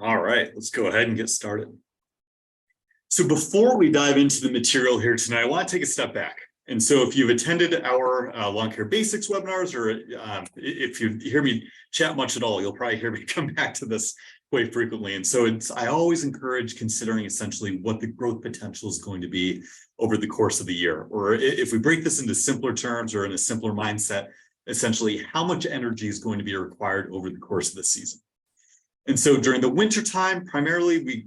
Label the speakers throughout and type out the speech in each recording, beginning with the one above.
Speaker 1: All right, let's go ahead and get started. So before we dive into the material here tonight, I want to take a step back. And so if you've attended our lawn care basics webinars, or if you hear me chat much at all, you'll probably hear me come back to this quite frequently. And so I always encourage considering essentially what the growth potential is going to be over the course of the year. Or if we break this into simpler terms or in a simpler mindset, essentially how much energy is going to be required over the course of the season. And so during the winter time, primarily, we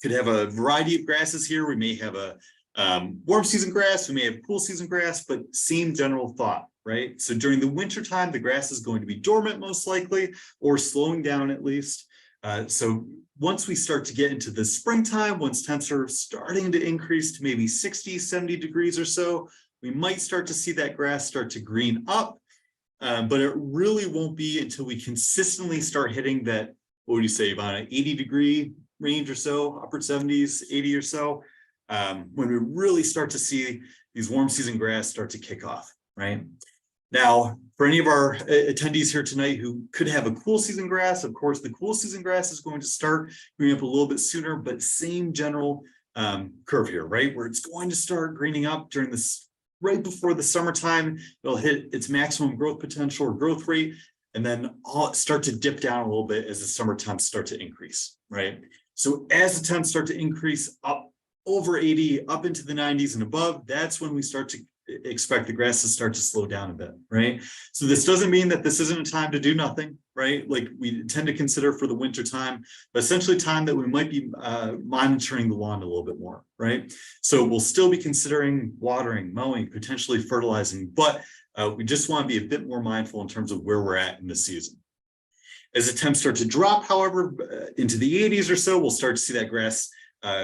Speaker 1: could have a variety of grasses here. We may have a warm season grass, we may have cool season grass, but same general thought, right? So during the winter time, the grass is going to be dormant most likely, or slowing down at least. So once we start to get into the springtime, once temps are starting to increase to maybe 60, 70 degrees or so, we might start to see that grass start to green up, but it really won't be until we consistently start hitting that, what would you say, about an 80-degree range or so, upper 70s, 80 or so, when we really start to see these warm season grass start to kick off, right? Now, for any of our attendees here tonight who could have a cool season grass, of course, the cool season grass is going to start greening up a little bit sooner, but same general curve here, right? Where it's going to start greening up during this, right before the summertime, it'll hit its maximum growth potential or growth rate, and then start to dip down a little bit as the summer temps start to increase, right? So as the temps start to increase up over 80, up into the 90s and above, that's when we start to expect the grass to start to slow down a bit, right? So this doesn't mean that this isn't a time to do nothing, right? Like we tend to consider for the winter time, but essentially time that we might be monitoring the lawn a little bit more, right? So we'll still be considering watering, mowing, potentially fertilizing, but we just want to be a bit more mindful in terms of where we're at in the season. As the temps start to drop, however, into the 80s or so, we'll start to see that grass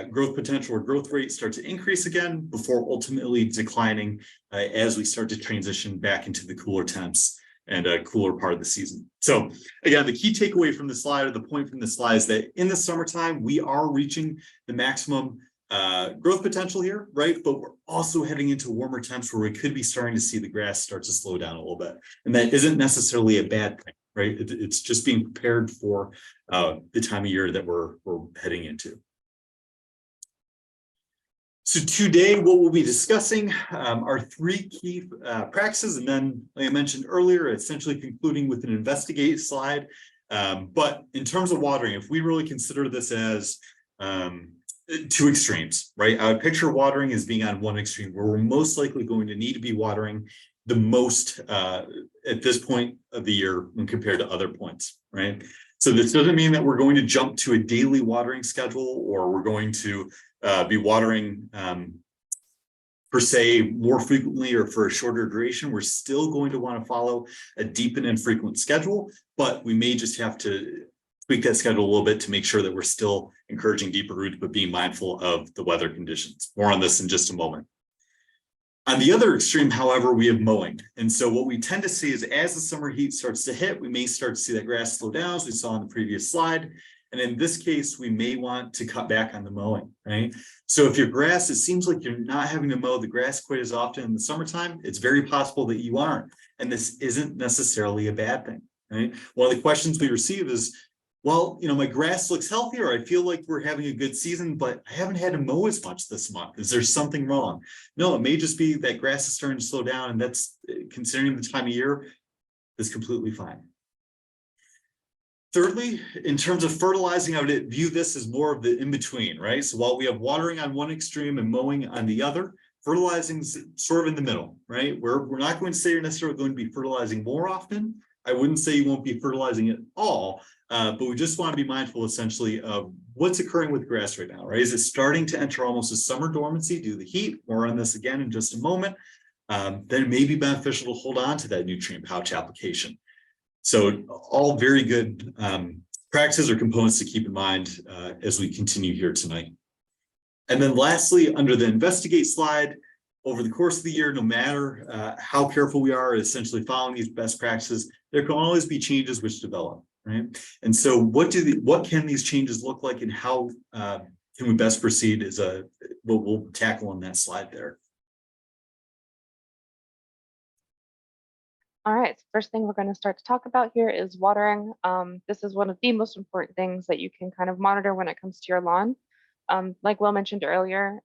Speaker 1: growth potential or growth rate start to increase again before ultimately declining as we start to transition back into the cooler temps and a cooler part of the season. So again, the key takeaway from the slide, or the point from the slide, is that in the summertime, we are reaching the maximum growth potential here, right? But we're also heading into warmer temps where we could be starting to see the grass start to slow down a little bit. And that isn't necessarily a bad thing, right? It's just being prepared for the time of year that we're heading into. So today, what we'll be discussing are three key practices, and then, like I mentioned earlier, essentially concluding with an investigate slide. But in terms of watering, if we really consider this as two extremes, right? I would picture watering as being on one extreme, where we're most likely going to need to be watering the most at this point of the year when compared to other points, right? So this doesn't mean that we're going to jump to a daily watering schedule, or we're going to be watering per se more frequently or for a shorter duration. We're still going to want to follow a deep and infrequent schedule, but we may just have to tweak that schedule a little bit to make sure that we're still encouraging deeper roots, but being mindful of the weather conditions. More on this in just a moment. On the other extreme, however, we have mowing. And so what we tend to see is as the summer heat starts to hit, we may start to see that grass slow down, as we saw in the previous slide. And in this case, we may want to cut back on the mowing, right? So if your grass, it seems like you're not having to mow the grass quite as often in the summertime, it's very possible that you aren't. And this isn't necessarily a bad thing, right? One of the questions we receive is, well, you know, my grass looks healthier. I feel like we're having a good season, but I haven't had to mow as much this month. Is there something wrong? No, it may just be that grass is starting to slow down, and that's, considering the time of year, is completely fine. Thirdly, in terms of fertilizing, I would view this as more of the in-between, right? So while we have watering on one extreme and mowing on the other, fertilizing is sort of in the middle, right? We're not going to say you're necessarily going to be fertilizing more often. I wouldn't say you won't be fertilizing at all, but we just want to be mindful essentially of what's occurring with grass right now, right? Is it starting to enter almost a summer dormancy due to the heat? More on this again in just a moment. Then it may be beneficial to hold on to that nutrient pouch application. So all very good practices or components to keep in mind as we continue here tonight. And then lastly, under the investigate slide, over the course of the year, no matter how careful we are essentially following these best practices, there can always be changes which develop, right? And so what can these changes look like, and how can we best proceed is what we'll tackle on that slide there.
Speaker 2: All right, so first thing we're going to start to talk about here is watering. This is one of the most important things that you can kind of monitor when it comes to your lawn. Like Will mentioned earlier,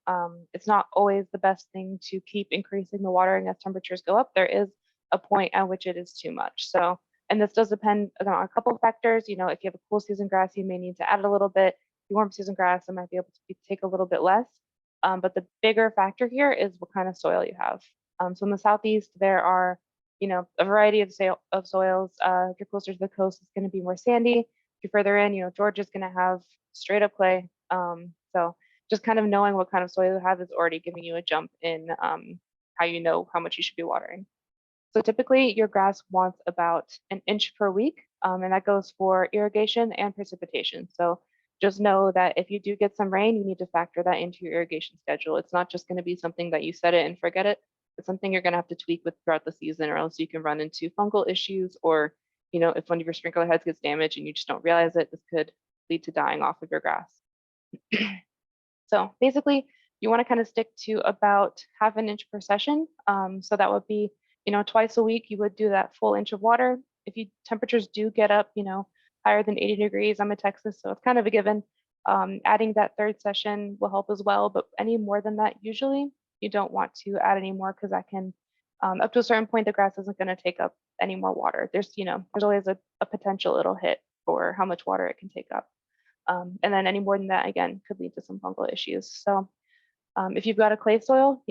Speaker 2: it's not always the best thing to keep increasing the watering as temperatures go up. There is a point at which it is too much. So, and this does depend on a couple of factors. You know, if you have a cool season grass, you may need to add a little bit. If you warm season grass, it might be able to take a little bit less. But the bigger factor here is what kind of soil you have. So in the southeast, there are a variety of soils. If you're closer to the coast, it's going to be more sandy. If you're further in, Georgia's going to have straight up clay. So just kind of knowing what kind of soil you have is already giving you a jump in how you know how much you should be watering. So typically your grass wants about an inch per week, and that goes for irrigation and precipitation. So just know that if you do get some rain, you need to factor that into your irrigation schedule. It's not just going to be something that you set it and forget it. It's something you're going to have to tweak with throughout the season, or else you can run into fungal issues, or if one of your sprinkler heads gets damaged and you just don't realize it, this could lead to dying off of your grass. So basically, you want to kind of stick to about half an inch per session. So that would be, twice a week, you would do that full inch of water. If temperatures do get up, higher than 80 degrees, I'm in Texas, so it's kind of a given. Adding that third session will help as well, but any more than that, usually you don't want to add any more, because that can, up to a certain point, the grass isn't going to take up any more water. There's always a potential it'll hit for how much water it can take up. And then any more than that, again, could lead to some fungal issues. So if you've got a clay soil,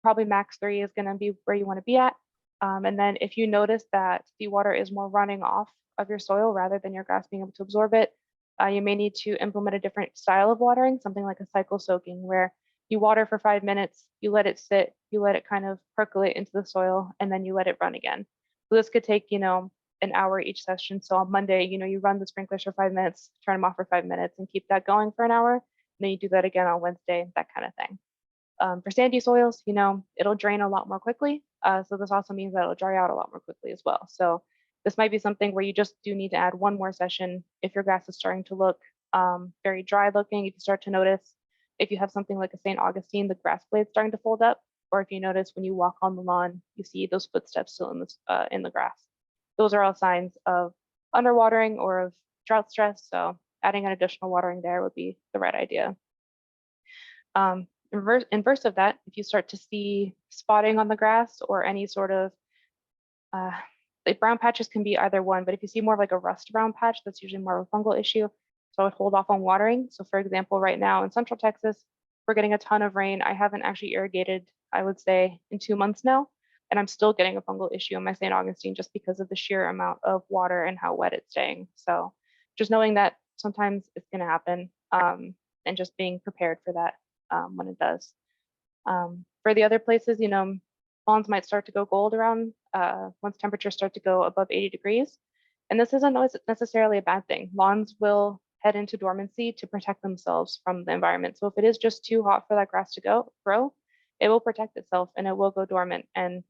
Speaker 2: probably max 3 is going to be where you want to be at. And then if you notice that the water is more running off of your soil rather than your grass being able to absorb it, you may need to implement a different style of watering, something like a cycle soaking, where you water for 5 minutes, you let it sit, you let it kind of percolate into the soil, and then you let it run again. So this could take, an hour each session. So on Monday, you run the sprinklers for 5 minutes, turn them off for 5 minutes, and keep that going for an hour. And then you do that again on Wednesday, that kind of thing. For sandy soils, it'll drain a lot more quickly. So this also means that it'll dry out a lot more quickly as well. So this might be something where you just do need to add one more session if your grass is starting to look very dry looking. If you start to notice, if you have something like a St. Augustine, the grass blades starting to fold up, or if you notice when you walk on the lawn, you see those footsteps still in the grass. Those are all signs of underwatering or of drought stress. So adding an additional watering there would be the right idea. Inverse of that, if you start to see spotting on the grass or any sort of like brown patches, can be either one, but if you see more of like a rust brown patch, that's usually more of a fungal issue. So I would hold off on watering. So for example, right now in Central Texas, we're getting a ton of rain. I haven't actually irrigated, I would say, in 2 months now, and I'm still getting a fungal issue in my St. Augustine just because of the sheer amount of water and how wet it's staying. So just knowing that sometimes it's going to happen, and just being prepared for that when it does. For the other places, lawns might start to go gold around once temperatures start to go above 80 degrees. And this isn't necessarily a bad thing. Lawns will head into dormancy to protect themselves from the environment. So if it is just too hot for that grass to grow, it will protect itself and it will go dormant. And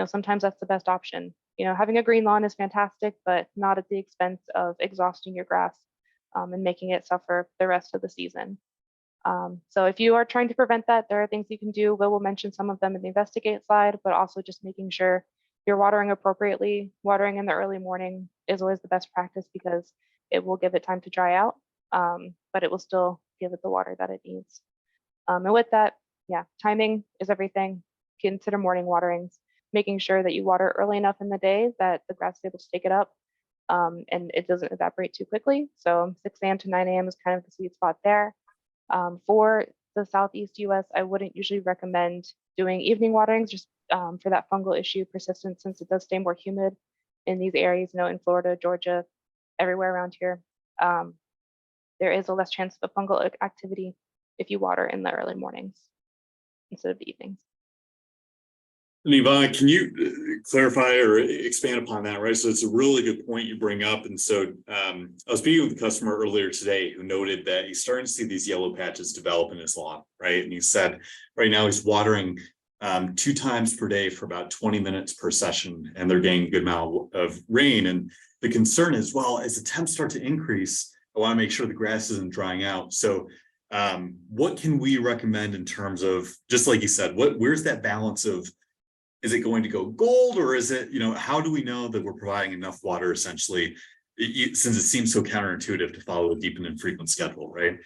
Speaker 2: sometimes that's the best option. Having a green lawn is fantastic, but not at the expense of exhausting your grass and making it suffer the rest of the season. So if you are trying to prevent that, there are things you can do. Will mention some of them in the investigate slide, but also just making sure you're watering appropriately. Watering in the early morning is always the best practice because it will give it time to dry out, but it will still give it the water that it needs. And with that, yeah, timing is everything. Consider morning waterings, making sure that you water early enough in the day that the grass is able to take it up and it doesn't evaporate too quickly. So 6 a.m. to 9 a.m. is kind of the sweet spot there. For the Southeast US, I wouldn't usually recommend doing evening waterings just for that fungal issue persistence, since it does stay more humid in these areas, in Florida, Georgia, everywhere around here. There is a less chance of fungal activity if you water in the early mornings instead of the evenings.
Speaker 1: And Yvonne, can you clarify or expand upon that, right? So it's a really good point you bring up. And so I was speaking with a customer earlier today who noted that he's starting to see these yellow patches develop in his lawn, right? And he said right now he's watering 2 times per day for about 20 minutes per session, and they're getting a good amount of rain. And the concern is, well, as the temps start to increase, I want to make sure the grass isn't drying out. So what can we recommend in terms of, just like you said, where's that balance of is it going to go gold, or is it, how do we know that we're providing enough water essentially, since it seems so counterintuitive to follow a deep and frequent schedule, right?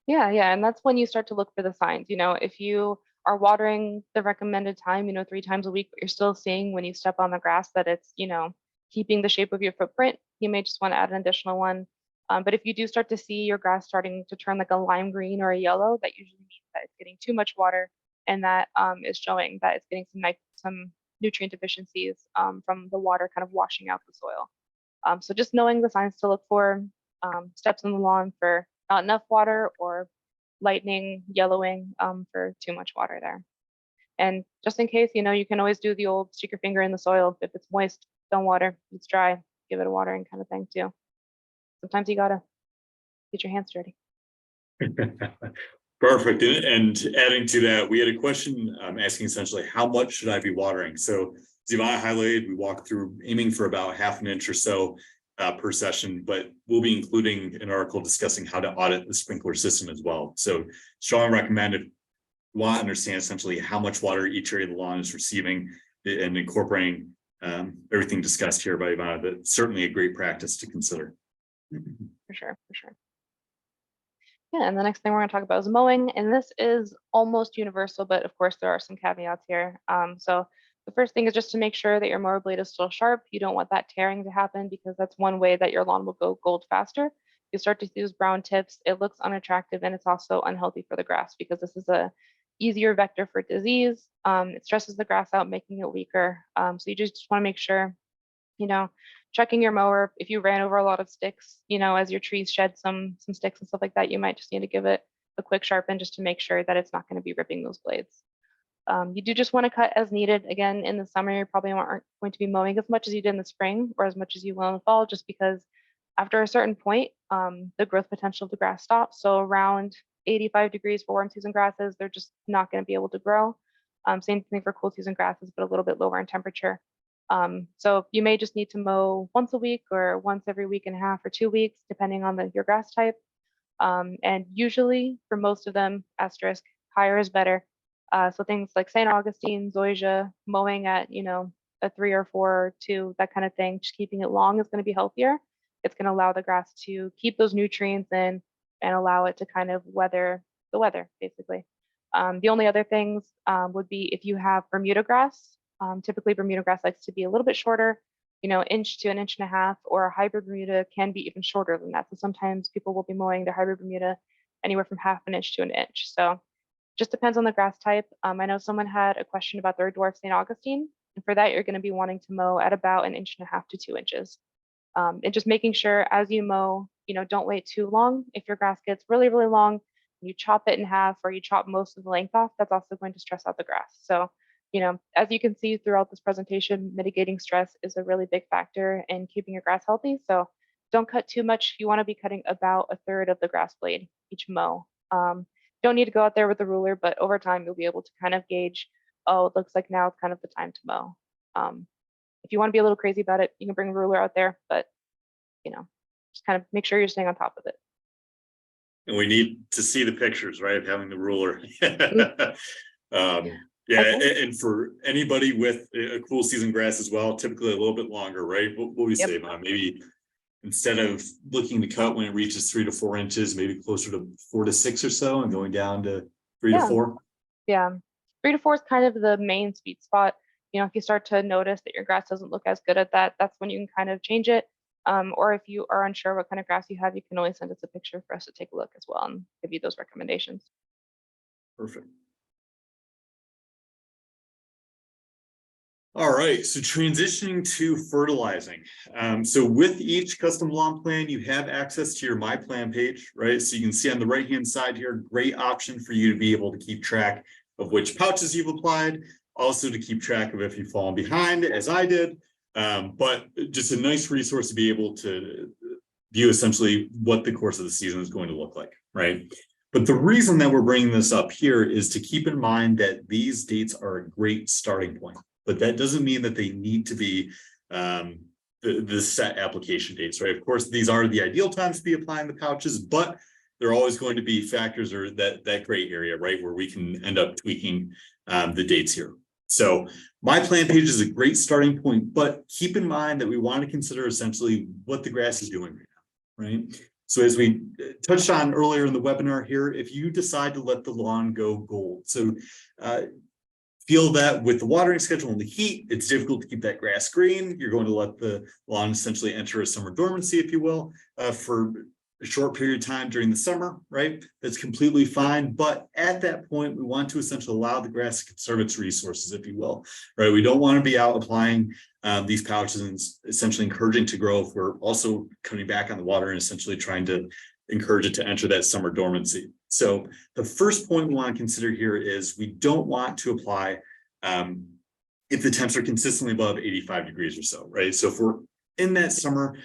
Speaker 2: Yeah, and that's when you start to look for the signs. If you are watering the recommended time, 3 times a week, but you're still seeing when you step on the grass that it's, keeping the shape of your footprint, you may just want to add an additional one. But if you do start to see your grass starting to turn like a lime green or a yellow, that usually means that it's getting too much water, and that is showing that it's getting some nutrient deficiencies from the water kind of washing out the soil. So just knowing the signs to look for, steps on the lawn for not enough water, or lightning, yellowing for too much water there. And just in case, you can always do the old stick your finger in the soil. If it's moist, don't water. If it's dry, give it a watering kind of thing too. Sometimes you gotta get your hands dirty.
Speaker 1: Perfect. And adding to that, we had a question asking essentially, how much should I be watering? So as Ivana highlighted, we walked through aiming for about 1/2 inch or so per session, but we'll be including an article discussing how to audit the sprinkler system as well. So strongly recommend, if you want to understand essentially how much water each area of the lawn is receiving, and incorporating everything discussed here by Ivana, that's certainly a great practice to consider.
Speaker 2: For sure. Yeah, and the next thing we're going to talk about is mowing, and this is almost universal, but of course there are some caveats here. So the first thing is just to make sure that your mower blade is still sharp. You don't want that tearing to happen, because that's one way that your lawn will go gold faster. You start to see those brown tips, it looks unattractive, and it's also unhealthy for the grass, because this is a easier vector for disease. It stresses the grass out, making it weaker. So you just want to make sure, checking your mower. If you ran over a lot of sticks, as your trees shed some sticks and stuff like that, you might just need to give it a quick sharpen, just to make sure that it's not going to be ripping those blades. You do just want to cut as needed. Again, in the summer, you probably aren't going to be mowing as much as you did in the spring, or as much as you will in the fall, just because after a certain point, the growth potential of the grass stops. So around 85 degrees for warm season grasses, they're just not going to be able to grow. Same thing for cool season grasses, but a little bit lower in temperature. So you may just need to mow once a week, or once every week and a half, or 2 weeks, depending on your grass type. And usually for most of them, asterisk, higher is better. So things like St. Augustine, zoysia, mowing at, a 3 or 4 or 2, that kind of thing, just keeping it long is going to be healthier. It's going to allow the grass to keep those nutrients in, and allow it to kind of weather the weather, basically. The only other things would be if you have Bermuda grass. Typically Bermuda grass likes to be a little bit shorter, inch to an inch and a half, or a hybrid Bermuda can be even shorter than that. So sometimes people will be mowing their hybrid Bermuda anywhere from 1/2 inch to an inch. So just depends on the grass type. I know someone had a question about their dwarf St. Augustine, and for that, you're going to be wanting to mow at about 1.5 inches to 2 inches. And just making sure as you mow, don't wait too long. If your grass gets really, really long, you chop it in half, or you chop most of the length off, that's also going to stress out the grass. So, as you can see throughout this presentation, mitigating stress is a really big factor in keeping your grass healthy. So don't cut too much. You want to be cutting about 1/3 of the grass blade each mow. Don't need to go out there with a ruler, but over time you'll be able to kind of gauge, oh, it looks like now it's kind of the time to mow. If you want to be a little crazy about it, you can bring a ruler out there, but just kind of make sure you're staying on top of it.
Speaker 1: And we need to see the pictures, right, of having the ruler. Yeah,
Speaker 2: Okay.
Speaker 1: and for anybody with a cool season grass as well, typically a little bit longer, right? What we
Speaker 2: Yep.
Speaker 1: say, Mom, maybe instead of looking to cut when it reaches 3 to 4 inches, maybe closer to 4 to 6 or so, and going down to 3 to
Speaker 2: Yeah.
Speaker 1: 4.
Speaker 2: Yeah. 3 to 4 is kind of the main sweet spot. If you start to notice that your grass doesn't look as good at that, that's when you can kind of change it. Or if you are unsure what kind of grass you have, you can always send us a picture for us to take a look as well, and give you those recommendations.
Speaker 1: Perfect. All right, so transitioning to fertilizing. So with each custom lawn plan, you have access to your My Plan page, right? So you can see on the right-hand side here, great option for you to be able to keep track of which pouches you've applied, also to keep track of if you've fallen behind, as I did. But just a nice resource to be able to view essentially what the course of the season is going to look like, right? But the reason that we're bringing this up here is to keep in mind that these dates are a great starting point. But that doesn't mean that they need to be the set application dates, right? Of course, these are the ideal times to be applying the pouches, but there are always going to be factors, or that gray area, right, where we can end up tweaking the dates here. So my plan page is a great starting point, but keep in mind that we want to consider essentially what the grass is doing right now, right? So as we touched on earlier in the webinar here, if you decide to let the lawn go gold, so feel that with the watering schedule and the heat, it's difficult to keep that grass green. You're going to let the lawn essentially enter a summer dormancy, if you will, for a short period of time during the summer, right? That's completely fine. But at that point, we want to essentially allow the grass to conserve its resources, if you will, right? We don't want to be out applying these pouches and essentially encouraging to grow if we're also coming back on the water and essentially trying to encourage it to enter that summer dormancy. So the first point we want to consider here is we don't want to apply if the temps are consistently above 85 degrees or so, right? So if we're in that summer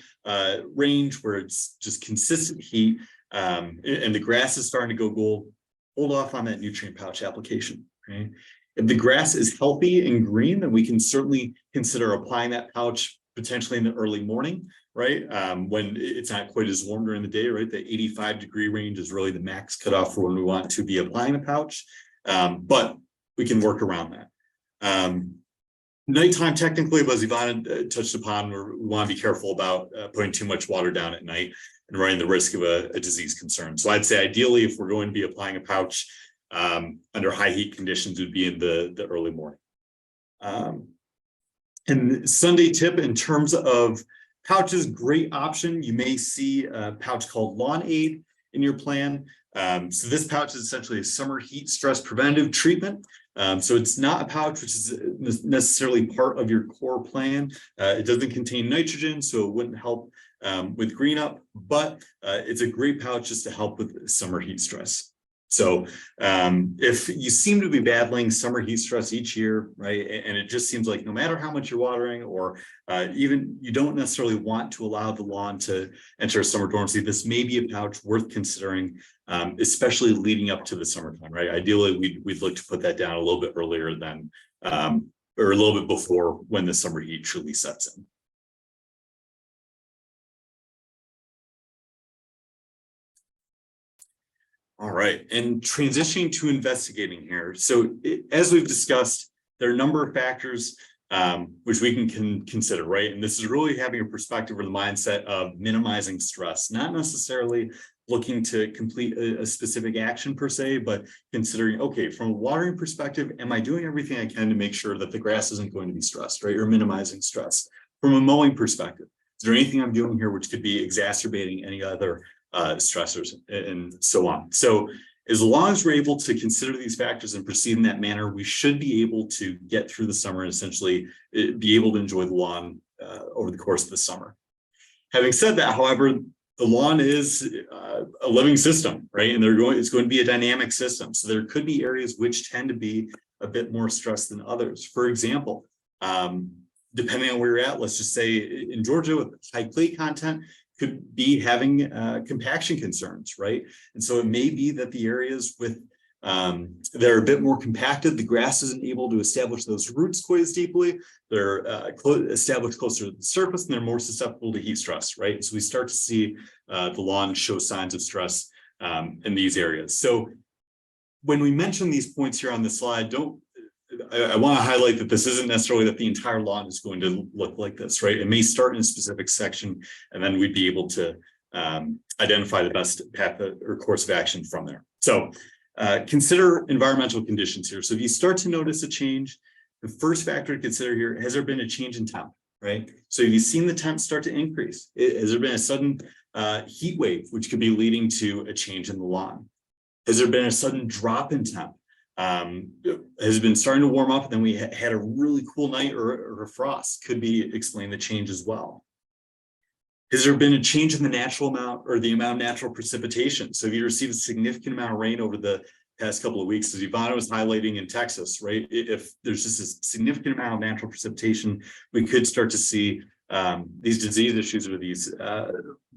Speaker 1: range where it's just consistent heat and the grass is starting to go gold, hold off on that nutrient pouch application, right? If the grass is healthy and green, then we can certainly consider applying that pouch potentially in the early morning, right? When it's not quite as warm during the day, right? The 85-degree range is really the max cutoff for when we want to be applying a pouch, but we can work around that. Nighttime, technically, as Ivana touched upon, we want to be careful about putting too much water down at night and running the risk of a disease concern. So I'd say ideally, if we're going to be applying a pouch under high heat conditions, would be in the early morning. And Sunday tip in terms of pouches, great option. You may see a pouch called Lawn Aid in your plan. So this pouch is essentially a summer heat stress preventative treatment. So it's not a pouch which is necessarily part of your core plan. It doesn't contain nitrogen, so it wouldn't help with green up, but it's a great pouch just to help with summer heat stress. So if you seem to be battling summer heat stress each year, right, and it just seems like no matter how much you're watering or even you don't necessarily want to allow the lawn to enter summer dormancy, this may be a pouch worth considering, especially leading up to the summertime, right? Ideally, we'd look to put that down a little bit earlier than, or a little bit before when the summer heat truly sets in. All right, and transitioning to investigating here. So as we've discussed, there are a number of factors which we can consider, right? And this is really having a perspective or the mindset of minimizing stress, not necessarily looking to complete a specific action per se, but considering, okay, from a watering perspective, am I doing everything I can to make sure that the grass isn't going to be stressed, right? Or minimizing stress. From a mowing perspective, is there anything I'm doing here which could be exacerbating any other stressors and so on? So as long as we're able to consider these factors and proceed in that manner, we should be able to get through the summer and essentially be able to enjoy the lawn over the course of the summer. Having said that, however, the lawn is a living system, right? And it's going to be a dynamic system. So there could be areas which tend to be a bit more stressed than others. For example, depending on where you're at, let's just say in Georgia with high clay content, could be having compaction concerns, right? And so it may be that the areas with that are a bit more compacted, the grass isn't able to establish those roots quite as deeply. They're established closer to the surface and they're more susceptible to heat stress, right? So we start to see the lawn show signs of stress in these areas. So when we mention these points here on the slide, I want to highlight that this isn't necessarily that the entire lawn is going to look like this, right? It may start in a specific section, and then we'd be able to identify the best path or course of action from there. So consider environmental conditions here. So if you start to notice a change, the first factor to consider here, has there been a change in temp, right? So have you seen the temp start to increase? Has there been a sudden heat wave, which could be leading to a change in the lawn? Has there been a sudden drop in temp? Has been starting to warm up, and then we had a really cool night or a frost, could be explain the change as well. Has there been a change in the natural amount or the amount of natural precipitation? So if you received a significant amount of rain over the past couple of weeks, as Ivana was highlighting in Texas, right? If there's just a significant amount of natural precipitation, we could start to see these disease issues or these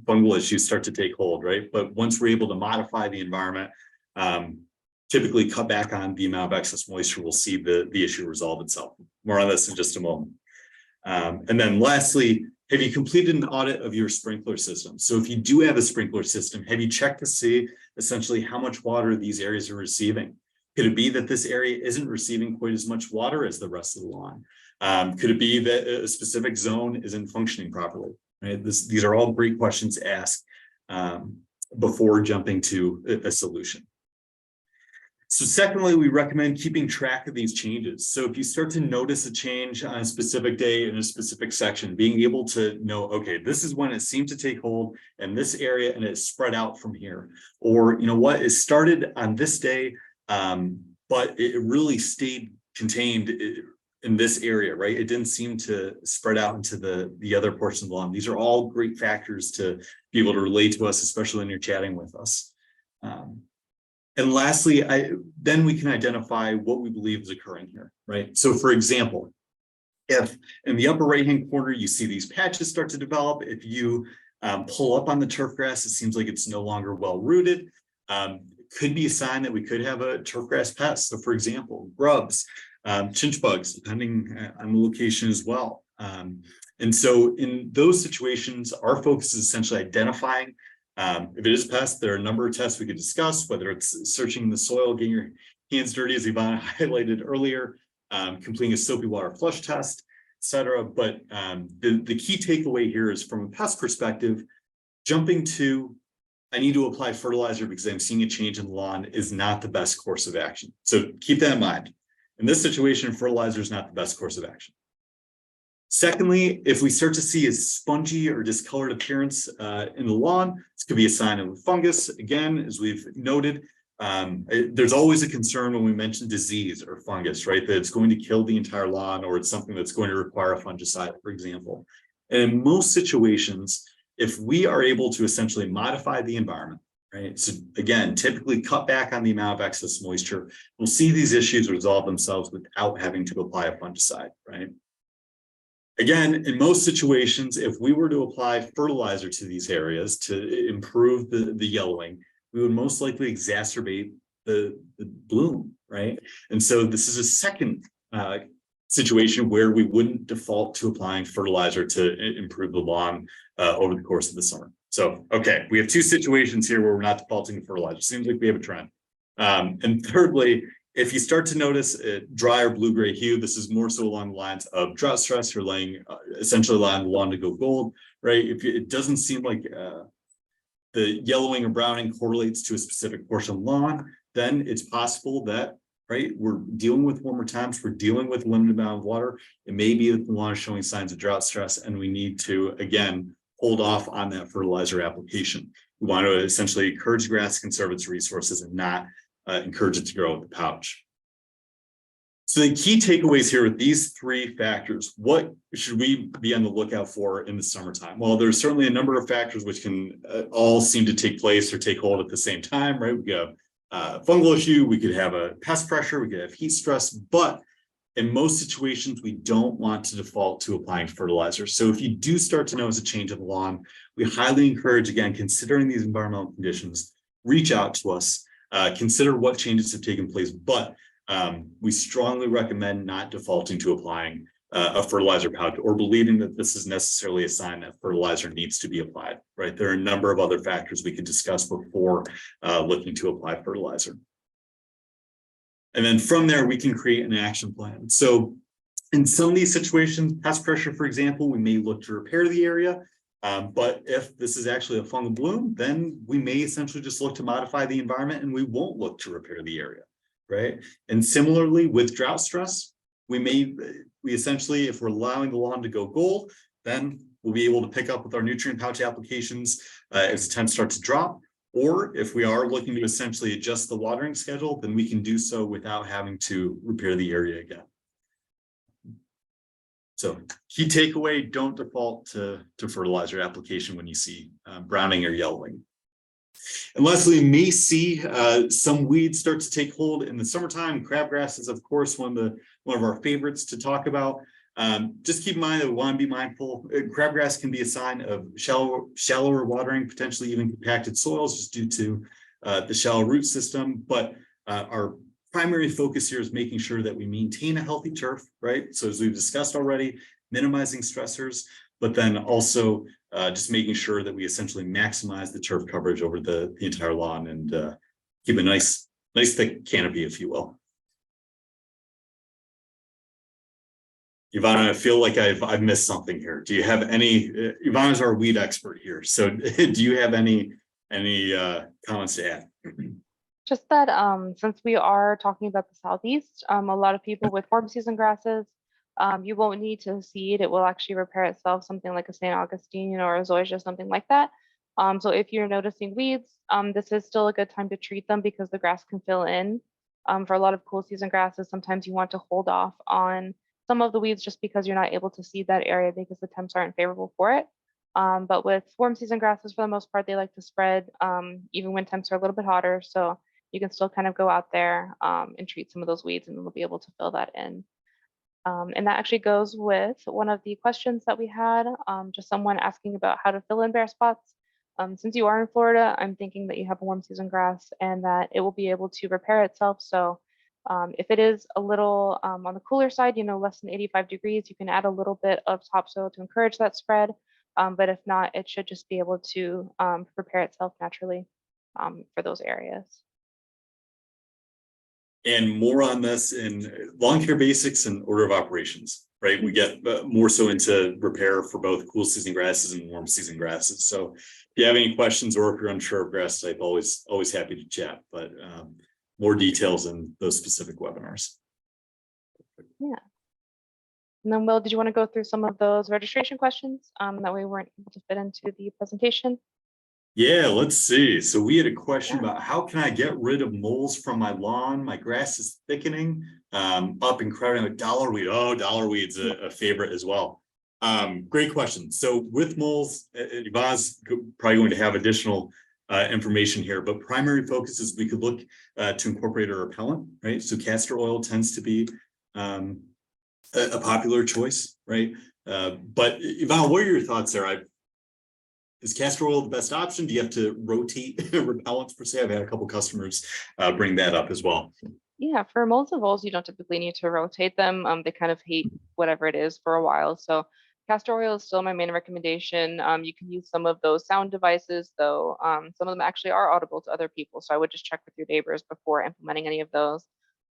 Speaker 1: fungal issues start to take hold, right? But once we're able to modify the environment, typically cut back on the amount of excess moisture, we'll see the issue resolve itself. More on this in just a moment. And then lastly, have you completed an audit of your sprinkler system? So if you do have a sprinkler system, have you checked to see essentially how much water these areas are receiving? Could it be that this area isn't receiving quite as much water as the rest of the lawn? Could it be that a specific zone isn't functioning properly? Right? These are all great questions to ask before jumping to a solution. So secondly, we recommend keeping track of these changes. So if you start to notice a change on a specific day in a specific section, being able to know, okay, this is when it seemed to take hold in this area and it spread out from here. Or, you know what, it started on this day, but it really stayed contained in this area, right? It didn't seem to spread out into the other portion of the lawn. These are all great factors to be able to relate to us, especially when you're chatting with us. And lastly, then we can identify what we believe is occurring here, right? So for example, if in the upper right-hand corner, you see these patches start to develop, if you pull up on the turf grass, it seems like it's no longer well-rooted. Could be a sign that we could have a turf grass pest. So for example, grubs, chinch bugs, depending on the location as well. And so in those situations, our focus is essentially identifying if it is a pest. There are a number of tests we could discuss, whether it's searching the soil, getting your hands dirty, as Ivana highlighted earlier, completing a soapy water flush test, etc. But the key takeaway here is, from a pest perspective, jumping to, I need to apply fertilizer because I'm seeing a change in the lawn, is not the best course of action. So keep that in mind. In this situation, fertilizer is not the best course of action. Secondly, if we start to see a spongy or discolored appearance in the lawn, this could be a sign of a fungus. Again, as we've noted, there's always a concern when we mention disease or fungus, right? That it's going to kill the entire lawn, or it's something that's going to require a fungicide, for example. And in most situations, if we are able to essentially modify the environment, right? So again, typically cut back on the amount of excess moisture, we'll see these issues resolve themselves without having to apply a fungicide, right? Again, in most situations, if we were to apply fertilizer to these areas to improve the yellowing, we would most likely exacerbate the bloom, right? And so this is a second situation where we wouldn't default to applying fertilizer to improve the lawn over the course of the summer. So, okay, we have two situations here where we're not defaulting to fertilizer. Seems like we have a trend. And thirdly, if you start to notice a dry or blue-gray hue, this is more so along the lines of drought stress. You're laying essentially allowing the lawn to go gold, right? If it doesn't seem like the yellowing or browning correlates to a specific portion of lawn, then it's possible that, right, we're dealing with warmer temps, we're dealing with a limited amount of water. It may be that the lawn is showing signs of drought stress, and we need to, again, hold off on that fertilizer application. We want to essentially encourage grass to conserve its resources and not encourage it to grow with the pouch. So the key takeaways here with these three factors, what should we be on the lookout for in the summertime? Well, there's certainly a number of factors which can all seem to take place or take hold at the same time, right? We could have fungal issue, we could have a pest pressure, we could have heat stress, but in most situations, we don't want to default to applying fertilizer. So if you do start to notice a change in the lawn, we highly encourage, again, considering these environmental conditions, reach out to us, consider what changes have taken place, but we strongly recommend not defaulting to applying a fertilizer pouch or believing that this is necessarily a sign that fertilizer needs to be applied, right? There are a number of other factors we could discuss before looking to apply fertilizer. And then from there, we can create an action plan. So in some of these situations, pest pressure, for example, we may look to repair the area. But if this is actually a fungal bloom, then we may essentially just look to modify the environment and we won't look to repair the area, right? And similarly with drought stress, we essentially, if we're allowing the lawn to go gold, then we'll be able to pick up with our nutrient pouch applications as the temps start to drop. Or if we are looking to essentially adjust the watering schedule, then we can do so without having to repair the area again. So key takeaway, don't default to fertilizer application when you see browning or yellowing. And lastly, you may see some weeds start to take hold in the summertime. Crabgrass is, of course, one of our favorites to talk about. Just keep in mind that we want to be mindful. Crabgrass can be a sign of shallower watering, potentially even compacted soils, just due to the shallow root system. But our primary focus here is making sure that we maintain a healthy turf, right? So as we've discussed already, minimizing stressors, but then also just making sure that we essentially maximize the turf coverage over the entire lawn and keep a nice nice thick canopy, if you will. Ivana, I feel like I've missed something here. Do you have any? Ivana's our weed expert here, so do you have any comments to add?
Speaker 2: Just that since we are talking about the southeast, a lot of people with warm season grasses, you won't need to seed. It will actually repair itself, something like a St. Augustine or a zoysia, something like that. So if you're noticing weeds, this is still a good time to treat them because the grass can fill in. For a lot of cool season grasses, sometimes you want to hold off on some of the weeds just because you're not able to seed that area because the temps aren't favorable for it. But with warm season grasses, for the most part, they like to spread even when temps are a little bit hotter. So you can still kind of go out there and treat some of those weeds and we'll be able to fill that in. And that actually goes with one of the questions that we had, just someone asking about how to fill in bare spots. Since you are in Florida, I'm thinking that you have a warm season grass and that it will be able to repair itself. So if it is a little on the cooler side, less than 85 degrees, you can add a little bit of topsoil to encourage that spread. But if not, it should just be able to prepare itself naturally for those areas.
Speaker 1: And more on this in lawn care basics and order of operations, right? We get more so into repair for both cool season grasses and warm season grasses. So if you have any questions or if you're unsure of grass type, always happy to chat, but more details in those specific webinars.
Speaker 2: Yeah. And then Will, did you want to go through some of those registration questions that we weren't able to fit into the presentation?
Speaker 1: Yeah, let's see. So we had a question about how can I get rid of moles from my lawn? My grass is thickening, up and crowding with dollarweed. Oh, dollarweed's a favorite as well. Great question. So with moles, Ivana's probably going to have additional information here, but primary focus is we could look to incorporate a repellent, right? So castor oil tends to be a popular choice, right? But Ivana, what are your thoughts there? Is castor oil the best option? Do you have to rotate repellents per se? I've had a couple customers bring that up as well.
Speaker 2: Yeah, for molds and voles, you don't typically need to rotate them. They kind of hate whatever it is for a while. So castor oil is still my main recommendation. You can use some of those sound devices, though. Some of them actually are audible to other people. So I would just check with your neighbors before implementing any of those.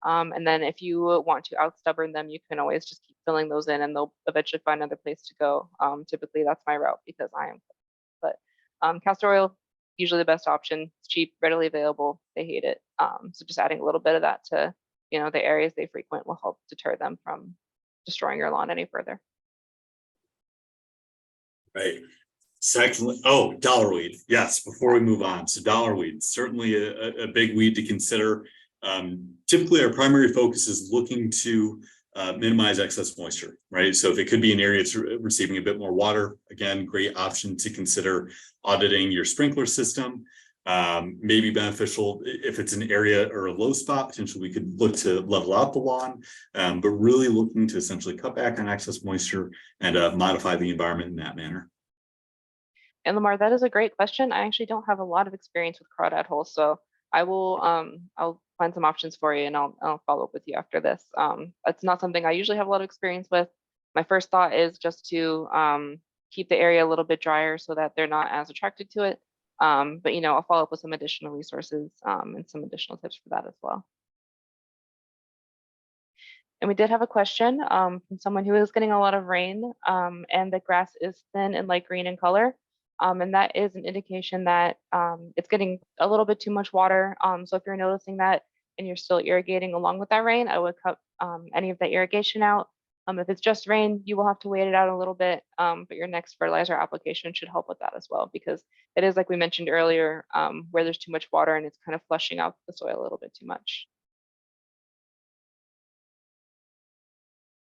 Speaker 2: And then if you want to out-stubborn them, you can always just keep filling those in and they'll eventually find another place to go. Typically, that's my route because I am. But castor oil, usually the best option. It's cheap, readily available. They hate it. So just adding a little bit of that to, the areas they frequent will help deter them from destroying your lawn any further.
Speaker 1: Right. Secondly, dollarweed. Yes, before we move on. So dollarweed, certainly a big weed to consider. Typically our primary focus is looking to minimize excess moisture, right? So if it could be an area that's receiving a bit more water, again, great option to consider auditing your sprinkler system. Maybe beneficial if it's an area or a low spot, potentially we could look to level out the lawn, but really looking to essentially cut back on excess moisture and modify the environment in that manner.
Speaker 2: And Lamar, that is a great question. I actually don't have a lot of experience with crawdad holes, so I will I'll find some options for you and I'll follow up with you after this. It's not something I usually have a lot of experience with. My first thought is just to keep the area a little bit drier so that they're not as attracted to it. But I'll follow up with some additional resources and some additional tips for that as well. And we did have a question from someone who is getting a lot of rain and the grass is thin and light green in color. And that is an indication that it's getting a little bit too much water. So if you're noticing that and you're still irrigating along with that rain, I would cut any of that irrigation out. If it's just rain, you will have to wait it out a little bit, but your next fertilizer application should help with that as well, because it is, like we mentioned earlier, where there's too much water and it's kind of flushing out the soil a little bit too much.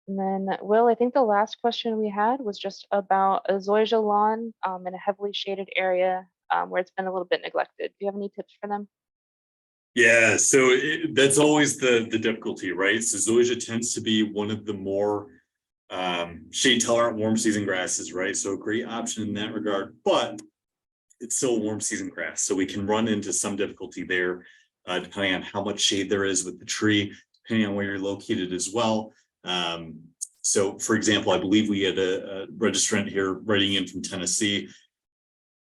Speaker 2: And then, Will, I think the last question we had was just about a zoysia lawn in a heavily shaded area where it's been a little bit neglected. Do you have any tips for them?
Speaker 1: Yeah, so that's always the difficulty, right? So zoysia tends to be one of the more shade tolerant warm season grasses, right? So a great option in that regard, but it's still a warm season grass. So we can run into some difficulty there depending on how much shade there is with the tree, depending on where you're located as well. So for example, I believe we had a registrant here writing in from Tennessee.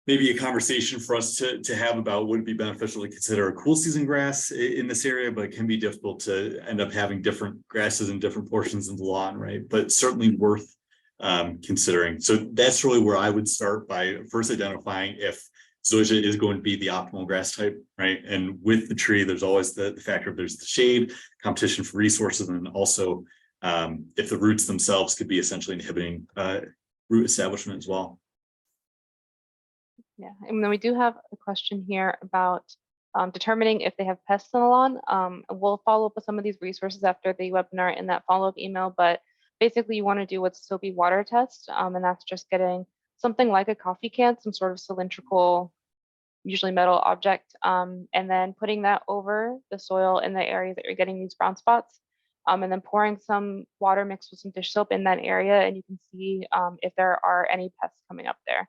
Speaker 1: maybe a conversation for us to have about would it be beneficial to consider a cool season grass in this area, but it can be difficult to end up having different grasses in different portions of the lawn, right? But certainly worth considering. So that's really where I would start by first identifying if zoysia is going to be the optimal grass type, right? And with the tree, there's always the factor of there's the shade, competition for resources, and also if the roots themselves could be essentially inhibiting root establishment as well.
Speaker 2: Yeah, and then we do have a question here about determining if they have pests on the lawn. We'll follow up with some of these resources after the webinar in that follow-up email, but basically you want to do what's SOAP water test, and that's just getting something like a coffee can, some sort of cylindrical, usually metal object, and then putting that over the soil in the area that you're getting these brown spots, and then pouring some water mixed with some dish soap in that area, and you can see if there are any pests coming up there.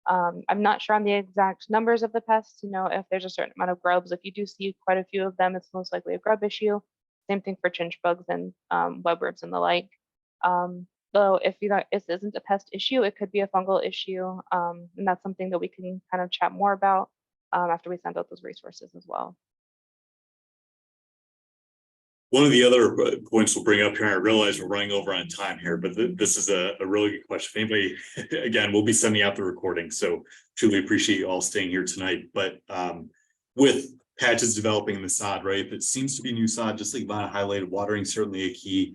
Speaker 2: I'm not sure on the exact numbers of the pests, if there's a certain amount of grubs. If you do see quite a few of them, it's most likely a grub issue. Same thing for chinch bugs and webworms and the like. Though if this isn't a pest issue, it could be a fungal issue, and that's something that we can kind of chat more about after we send out those resources as well.
Speaker 1: One of the other points we'll bring up here, I realize we're running over on time here, but this is a really good question. If anybody, again, we'll be sending out the recording, so truly appreciate you all staying here tonight. But with patches developing in the sod, right, if it seems to be new sod, just like Ivana highlighted, watering certainly a key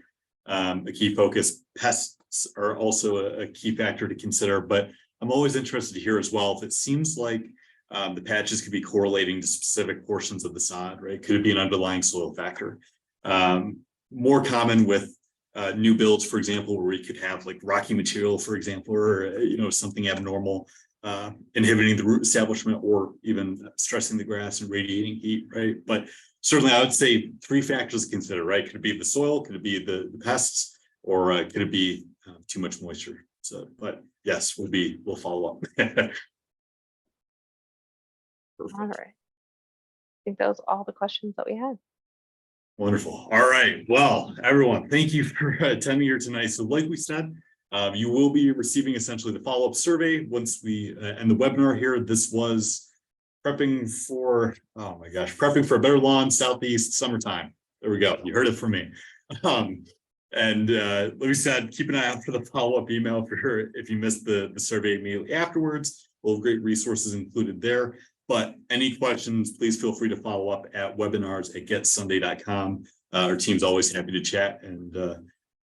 Speaker 1: focus. Pests are also a key factor to consider, but I'm always interested to hear as well if it seems like the patches could be correlating to specific portions of the sod, right? Could it be an underlying soil factor? More common with new builds, for example, where we could have like rocky material, for example, or something abnormal inhibiting the root establishment or even stressing the grass and radiating heat, right? But certainly I would say 3 factors to consider, right? Could it be the soil, could it be the pests, or could it be too much moisture? So, but yes, we'll follow up.
Speaker 2: All right. I think that was all the questions that we had.
Speaker 1: Wonderful. All right. Well, everyone, thank you for attending here tonight. So like we said, you will be receiving essentially the follow-up survey once we end the webinar here. This was prepping for, oh my gosh, prepping for a better lawn, Southeast summertime. There we go. You heard it from me. And like we said, keep an eye out for the follow-up email for sure. If you missed the survey immediately afterwards, we'll have great resources included there. But any questions, please feel free to follow up at webinars@getsunday.com. Our team's always happy to chat, and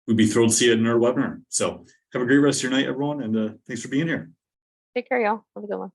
Speaker 1: we'd be thrilled to see you in our webinar. So have a great rest of your night, everyone, and thanks for being here.
Speaker 2: Take care, y'all. Have a good one.